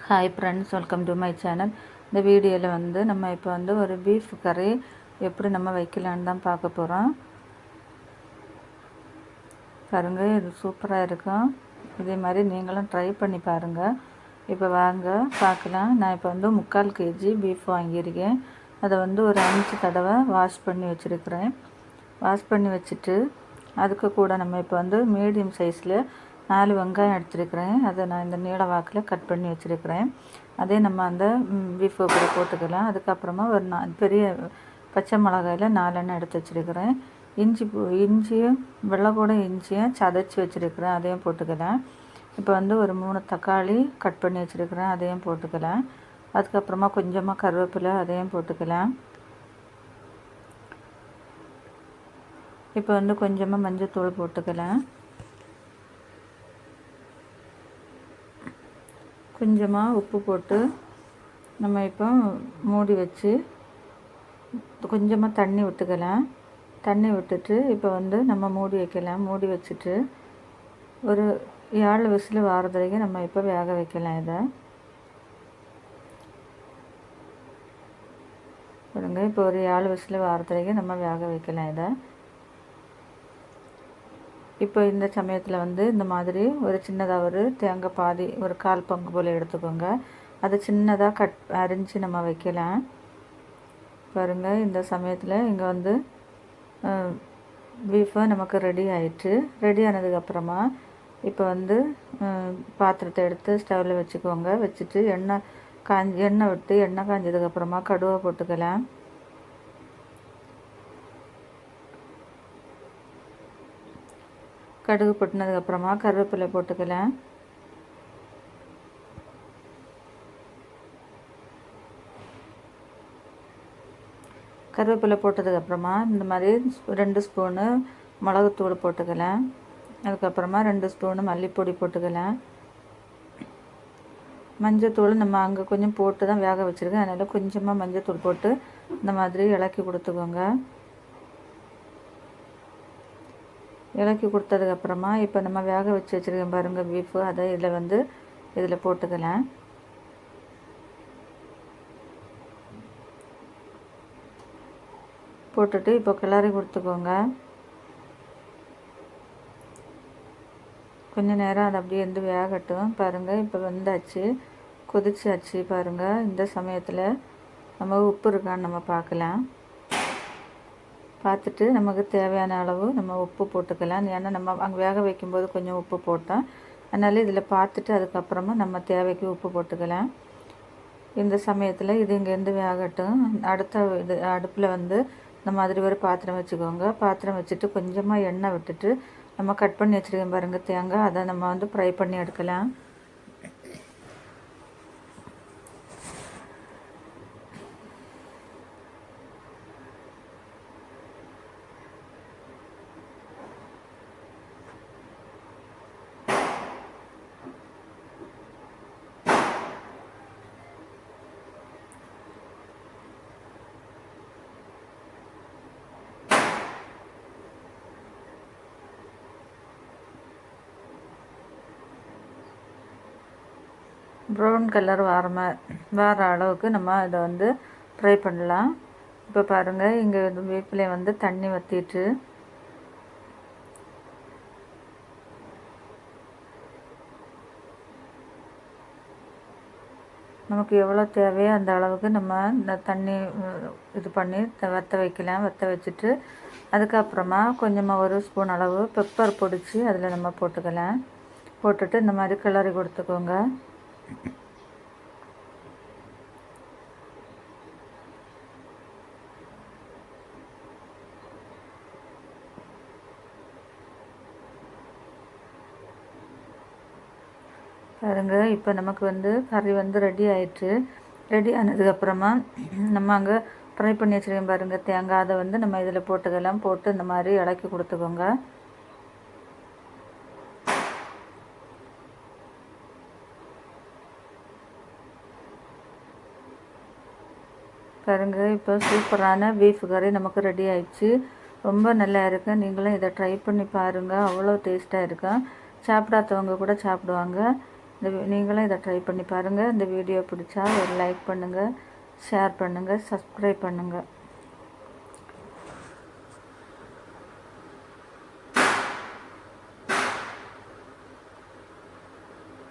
Hi friends, welcome to my channel. இந்த வீடியோவில் நம்ம இப்போ ஒரு பீஃப் கறி எப்படி நம்ம வைக்கலான்னு தான் பார்க்க போகிறோம். பாருங்கள், இது சூப்பராக இருக்கும். இதே மாதிரி நீங்களும் ட்ரை பண்ணி பாருங்கள். இப்போ வாங்க பார்க்கலாம். நான் இப்போ 3/4 kg பீஃப் வாங்கியிருக்கேன். அதை ஒரு 5 தடவை வாஷ் பண்ணி வச்சுருக்கிறேன். வாஷ் பண்ணி வச்சுட்டு அதுக்கு கூட நம்ம இப்போ மீடியம் சைஸில் 4 வெங்காயம் எடுத்துருக்கிறேன். அதை நான் இந்த நீள வாக்கில் கட் பண்ணி வச்சுருக்கிறேன். அதே நம்ம அந்த பீஃபை கூட போட்டுக்கலாம். அதுக்கப்புறமா ஒரு பெரிய பச்சை மிளகாயில் 4 எடுத்து வச்சுருக்கிறேன். இஞ்சியும் வெள்ளைக்கூட இஞ்சியும் சதைச்சி வச்சுருக்கிறேன், அதையும் போட்டுக்கலாம். இப்போ ஒரு 3 தக்காளி கட் பண்ணி வச்சுருக்கிறேன், அதையும் போட்டுக்கலாம். அதுக்கப்புறமா கொஞ்சமாக கருவேப்பிலை, அதையும் போட்டுக்கலாம். இப்போ கொஞ்சமாக மஞ்சள் போட்டுக்கலாம். கொஞ்சமாக உப்பு போட்டு நம்ம இப்போ மூடி வச்சு கொஞ்சமாக தண்ணி விட்டுக்கலாம். தண்ணி விட்டுட்டு இப்போ நம்ம மூடி வைக்கலாம். மூடி வச்சுட்டு ஒரு 7 விசில் வாரது வரைக்கும் நம்ம இப்போ வேக வைக்கலாம். இதை பாருங்க, இப்போ ஒரு 7 விசில் வாரது வரைக்கும் நம்ம வேக வைக்கலாம். இதை இப்போ இந்த சமயத்தில் இந்த மாதிரி ஒரு சின்னதாக ஒரு தேங்காய் பாதி ஒரு 1/4 பங்கு போல் எடுத்துக்கோங்க. அதை சின்னதாக அரிஞ்சு நம்ம வைக்கலாம். பாருங்கள், இந்த சமயத்தில் இங்கே பீஃபு நமக்கு ரெடி ஆயிடுச்சு. ரெடி ஆனதுக்கப்புறமா இப்போ பாத்திரத்தை எடுத்து ஸ்டவ்வில் வச்சுக்கோங்க. வச்சுட்டு எண்ணெய் விட்டு எண்ணெய் காஞ்சதுக்கப்புறமா கடுவை போட்டுக்கலாம். கடுகு போட்டினதுக்கப்புறமா கருவேப்பிலை போட்டுக்கலாம். கருவேப்பிலை போட்டதுக்கப்புறமா இந்த மாதிரி 2 ஸ்பூனு மிளகுத்தூள் போட்டுக்கலாம். அதுக்கப்புறமா 2 ஸ்பூனு மல்லிப்பொடி போட்டுக்கலாம். மஞ்சத்தூள் நம்ம அங்கே கொஞ்சம் போட்டு தான் வேக வச்சுருக்கேன், அதனால் கொஞ்சமாக மஞ்சத்தூள் போட்டு இந்த மாதிரி இலக்கி கொடுத்துக்கோங்க. இலக்கி கொடுத்ததுக்கப்புறமா இப்போ நம்ம வேக வச்சு வச்சுருக்கேன் பாருங்கள் பீஃபு, அதை இதில் போட்டுக்கலாம். போட்டுட்டு இப்போ கிளறி கொடுத்துக்கோங்க. கொஞ்சம் நேரம் அதை அப்படியே வேகட்டும். பாருங்கள், இப்போ வெந்தாச்சு, கொதிச்சாச்சு. பாருங்கள், இந்த சமயத்தில் நம்ம உப்பு இருக்கான்னு நம்ம பார்க்கலாம். பார்த்துட்டு நமக்கு தேவையான அளவு நம்ம உப்பு போட்டுக்கலாம். ஏன்னா நம்ம அங்கே வேக வைக்கும்போது கொஞ்சம் உப்பு போட்டோம், அதனால் இதில் பார்த்துட்டு அதுக்கப்புறமா நம்ம தேவைக்கு உப்பு போட்டுக்கலாம். இந்த சமயத்தில் இது இங்கேருந்து வேகட்டும். அடுத்த அடுப்பில் இந்த மாதிரி ஒரு பாத்திரம் வச்சுக்கோங்க. பாத்திரம் வச்சுட்டு கொஞ்சமாக எண்ணெய் விட்டுட்டு நம்ம கட் பண்ணி வச்சுருக்கோம் பாருங்கள் தேங்காய், அதை நம்ம ஃப்ரை பண்ணி எடுக்கலாம். ப்ரௌன் கலர் வர அளவுக்கு நம்ம இதை ஃப்ரை பண்ணலாம். இப்போ பாருங்கள், இங்கே வேப்பிலையை தண்ணி வற்றிட்டு நமக்கு எவ்வளோ தேவையோ அந்த அளவுக்கு நம்ம இந்த தண்ணி இது பண்ணி வற்ற வைக்கலாம். வற்ற வச்சுட்டு அதுக்கப்புறமா கொஞ்சமாக 1 ஸ்பூன் அளவு பெப்பர் பொடிச்சு அதில் நம்ம போட்டுக்கலாம். போட்டுட்டு இந்த மாதிரி கிளறி கொடுத்துக்கோங்க. பாருங்கள், இப்போ நமக்கு கறி ரெடி ஆயிடுச்சு. ரெடி ஆனதுக்கப்புறமா நம்ம அங்கே ஃப்ரை பண்ணி வச்சுருக்கோம் பாருங்கள் தேங்காய், அதை நம்ம இதில் போட்டுக்கலாம். போட்டு இந்த மாதிரி இலக்கி கொடுத்துக்கோங்க. பாருங்கள், இப்போ சூப்பரான பீஃப் கறி நமக்கு ரெடி ஆயிடுச்சு. ரொம்ப நல்லா இருக்கு. நீங்களும் இதை ட்ரை பண்ணி பாருங்கள். அவ்வளோ டேஸ்ட்டாக இருக்கும். சாப்பிடாதவங்க கூட சாப்பிடுவாங்க. நீங்களும் இதை ட்ரை பண்ணி பாருங்கள். இந்த வீடியோ பிடிச்சா ஒரு லைக் பண்ணுங்கள், ஷேர் பண்ணுங்கள், சப்ஸ்கிரைப் பண்ணுங்கள்.